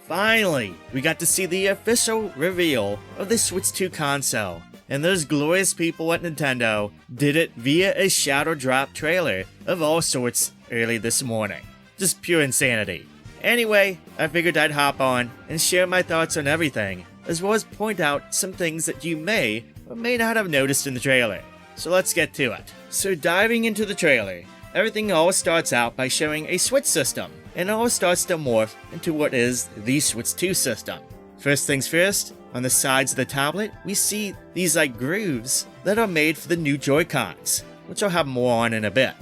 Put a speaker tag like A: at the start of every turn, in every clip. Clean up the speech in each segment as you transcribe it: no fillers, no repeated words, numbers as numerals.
A: Finally, we got to see the official reveal of the Switch 2 console. And those glorious people at Nintendo did it via a shadow drop trailer of all sorts early this morning. Just pure insanity. Anyway, I figured I'd hop on and share my thoughts on everything, as well as point out some things that you may or may not have noticed in the trailer. So let's get to it. So diving into the trailer, everything always starts out by showing a Switch system, and it all starts to morph into what is the Switch 2 system. First things first, on the sides of the tablet, we see these grooves that are made for the new Joy-Cons, which I'll have more on in a bit.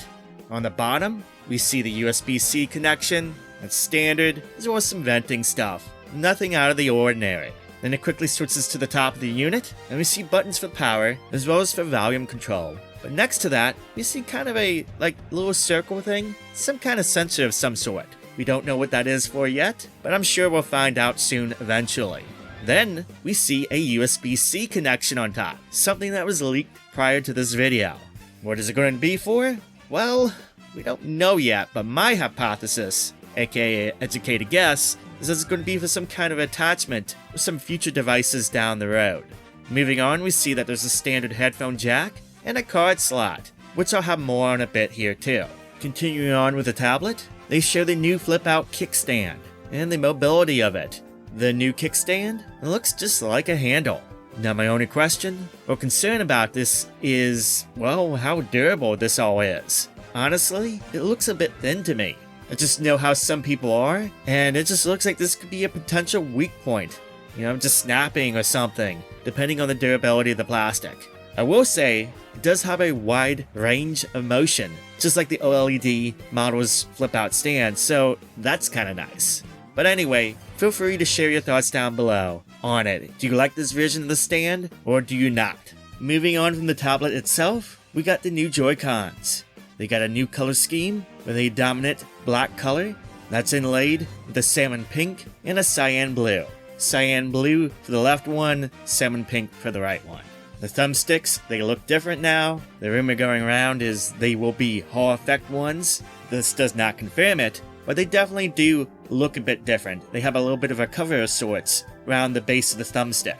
A: On the bottom, we see the USB-C connection, that's standard, as well as some venting stuff. Nothing out of the ordinary. Then it quickly switches to the top of the unit, and we see buttons for power, as well as for volume control. But next to that, we see kind of a, little circle thing, some kind of sensor of some sort. We don't know what that is for yet, but I'm sure we'll find out soon eventually. Then, we see a USB-C connection on top, something that was leaked prior to this video. What is it going to be for? Well, we don't know yet, but my hypothesis, aka educated guess, is that it's going to be for some kind of attachment with some future devices down the road. Moving on, we see that there's a standard headphone jack and a card slot, which I'll have more on a bit here too. Continuing on with the tablet, they show the new flip-out kickstand and the mobility of it. The new kickstand looks just like a handle. Now my only question or concern about this is, well, how durable this all is. Honestly, it looks a bit thin to me. I just know how some people are, and it just looks like this could be a potential weak point. Just snapping or something, depending on the durability of the plastic. I will say, it does have a wide range of motion, just like the OLED model's flip-out stand, so that's kind of nice. But anyway, feel free to share your thoughts down below on it. Do you like this version of the stand, or do you not? Moving on from the tablet itself, we got the new Joy-Cons. They got a new color scheme with a dominant black color that's inlaid with a salmon pink and a cyan blue. Cyan blue for the left one, salmon pink for the right one. The thumbsticks, they look different now. The rumor going around is they will be Hall effect ones. This does not confirm it, but they definitely do look a bit different. They have a little bit of a cover of sorts around the base of the thumbstick.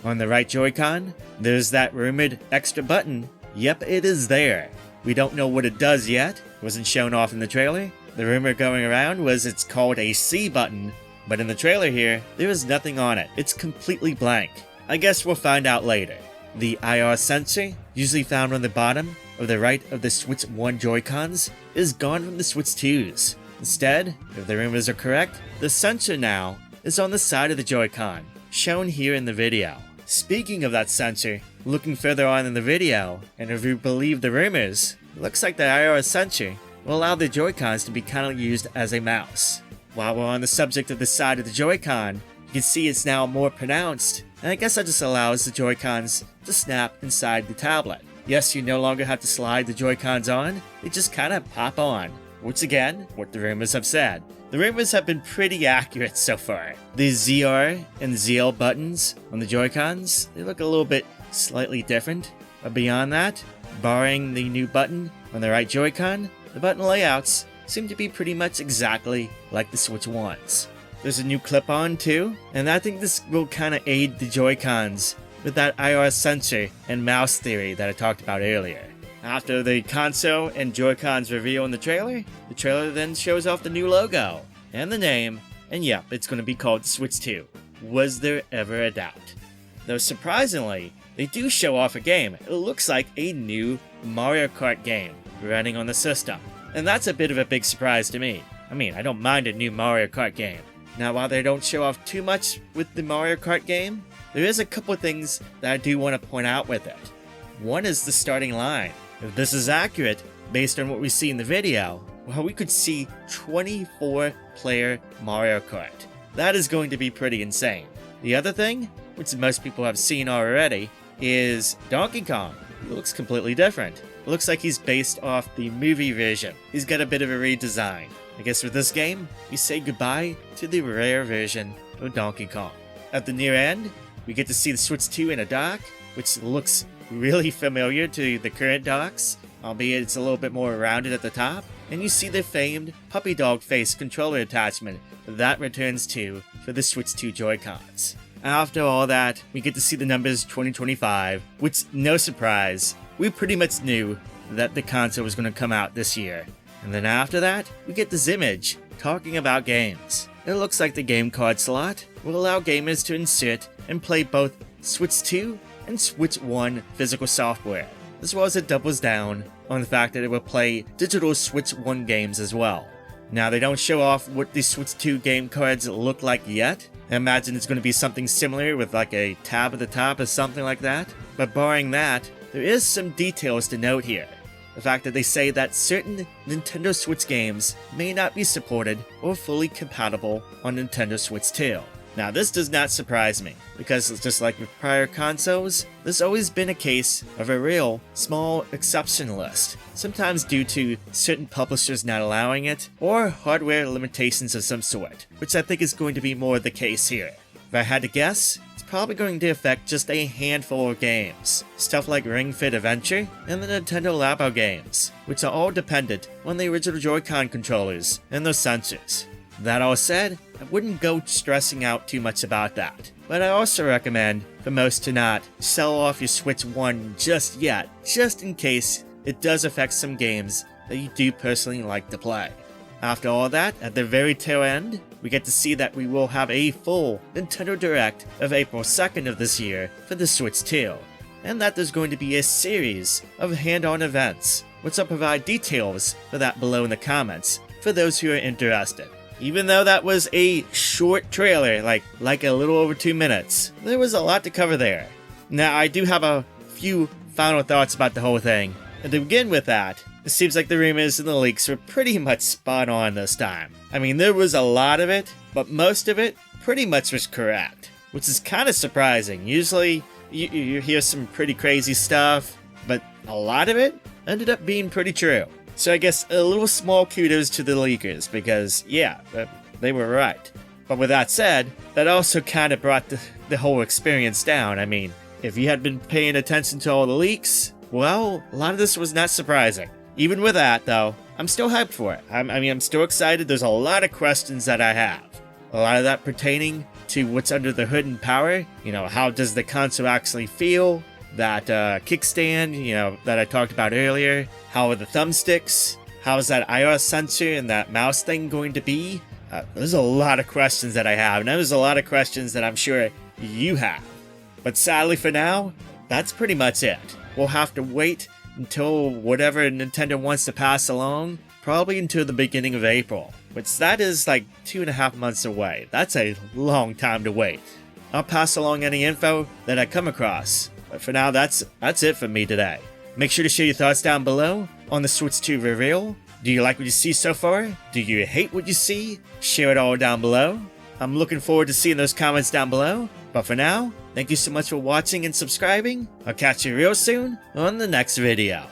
A: On the right Joy-Con, there's that rumored extra button. Yep, it is there. We don't know what it does yet. It wasn't shown off in the trailer. The rumor going around was it's called a C button, but in the trailer here, there is nothing on it. It's completely blank. I guess we'll find out later. The IR sensor, usually found on the bottom of the right of the Switch 1 Joy-Cons, is gone from the Switch 2s. Instead, if the rumors are correct, the sensor now is on the side of the Joy-Con, shown here in the video. Speaking of that sensor, looking further on in the video, and if you believe the rumors, it looks like the IR sensor will allow the Joy-Cons to be kind of used as a mouse. While we're on the subject of the side of the Joy-Con, you can see it's now more pronounced, and I guess that just allows the Joy-Cons to snap inside the tablet. Yes, you no longer have to slide the Joy-Cons on, they just kind of pop on. Which again, what the rumors have said. The rumors have been pretty accurate so far. The ZR and ZL buttons on the Joy-Cons, they look a little bit slightly different. But beyond that, barring the new button on the right Joy-Con, the button layouts seem to be pretty much exactly like the Switch 1s. There's a new clip-on too, and I think this will kind of aid the Joy-Cons with that IR sensor and mouse theory that I talked about earlier. After the console and Joy-Cons reveal in the trailer then shows off the new logo and the name, and yep, it's going to be called Switch 2. Was there ever a doubt? Though surprisingly, they do show off a game. It looks like a new Mario Kart game running on the system. And that's a bit of a big surprise to me. I don't mind a new Mario Kart game. Now, while they don't show off too much with the Mario Kart game, there is a couple things that I do want to point out with it. One is the starting line. If this is accurate, based on what we see in the video, well, we could see 24-player Mario Kart. That is going to be pretty insane. The other thing, which most people have seen already, is Donkey Kong. He looks completely different. It looks like he's based off the movie version. He's got a bit of a redesign. I guess with this game, we say goodbye to the rare version of Donkey Kong. At the near end, we get to see the Switch 2 in a dock, which looks really familiar to the current docks, albeit it's a little bit more rounded at the top. and you see the famed puppy dog face controller attachment that returns too for the Switch 2 Joy-Cons. After all that, we get to see the numbers 2025, which, no surprise, we pretty much knew that the console was going to come out this year. And then after that, we get this image talking about games. It looks like the game card slot will allow gamers to insert and play both Switch 2 and Switch 1 physical software, as well as it doubles down on the fact that it will play digital Switch 1 games as well. Now, they don't show off what the Switch 2 game cards look like yet. I imagine it's going to be something similar with like a tab at the top or something like that. But barring that, there is some details to note here. The fact that they say that certain Nintendo Switch games may not be supported or fully compatible on Nintendo Switch 2. Now, this does not surprise me, because just like with prior consoles, there's always been a case of a real small exception list, sometimes due to certain publishers not allowing it, or hardware limitations of some sort, which I think is going to be more the case here. If I had to guess, it's probably going to affect just a handful of games, stuff like Ring Fit Adventure and the Nintendo Labo games, which are all dependent on the original Joy-Con controllers and their sensors. That all said, I wouldn't go stressing out too much about that, but I also recommend for most to not sell off your Switch 1 just yet, just in case it does affect some games that you do personally like to play. After all that, at the very tail end, we get to see that we will have a full Nintendo Direct of April 2nd of this year for the Switch 2, and that there's going to be a series of hand-on events, which I'll provide details for that below in the comments for those who are interested. Even though that was a short trailer, like a little over 2 minutes, there was a lot to cover there. Now, I do have a few final thoughts about the whole thing. And to begin with that, it seems like the rumors and the leaks were pretty much spot on this time. I mean, there was a lot of it, but most of it pretty much was correct, which is kind of surprising. Usually, you hear some pretty crazy stuff, but a lot of it ended up being pretty true. So I guess a little small kudos to the leakers, because yeah, they were right. But with that said, that also kind of brought the whole experience down. I mean, if you had been paying attention to all the leaks, well, a lot of this was not surprising. Even with that, though, I'm still hyped for it. I'm still excited. There's a lot of questions that I have. A lot of that pertaining to what's under the hood and power. You know, how does the console actually feel? That kickstand, that I talked about earlier. How are the thumbsticks? How is that iOS sensor and that mouse thing going to be? There's a lot of questions that I have, and there's a lot of questions that I'm sure you have. But sadly for now, that's pretty much it. We'll have to wait until whatever Nintendo wants to pass along, probably until the beginning of April, which that is like 2.5 months away. That's a long time to wait. I'll pass along any info that I come across. But for now, that's it for me today. Make sure to share your thoughts down below on the Switch 2 reveal. Do you like what you see so far? Do you hate what you see? Share it all down below. I'm looking forward to seeing those comments down below. But for now, thank you so much for watching and subscribing. I'll catch you real soon on the next video.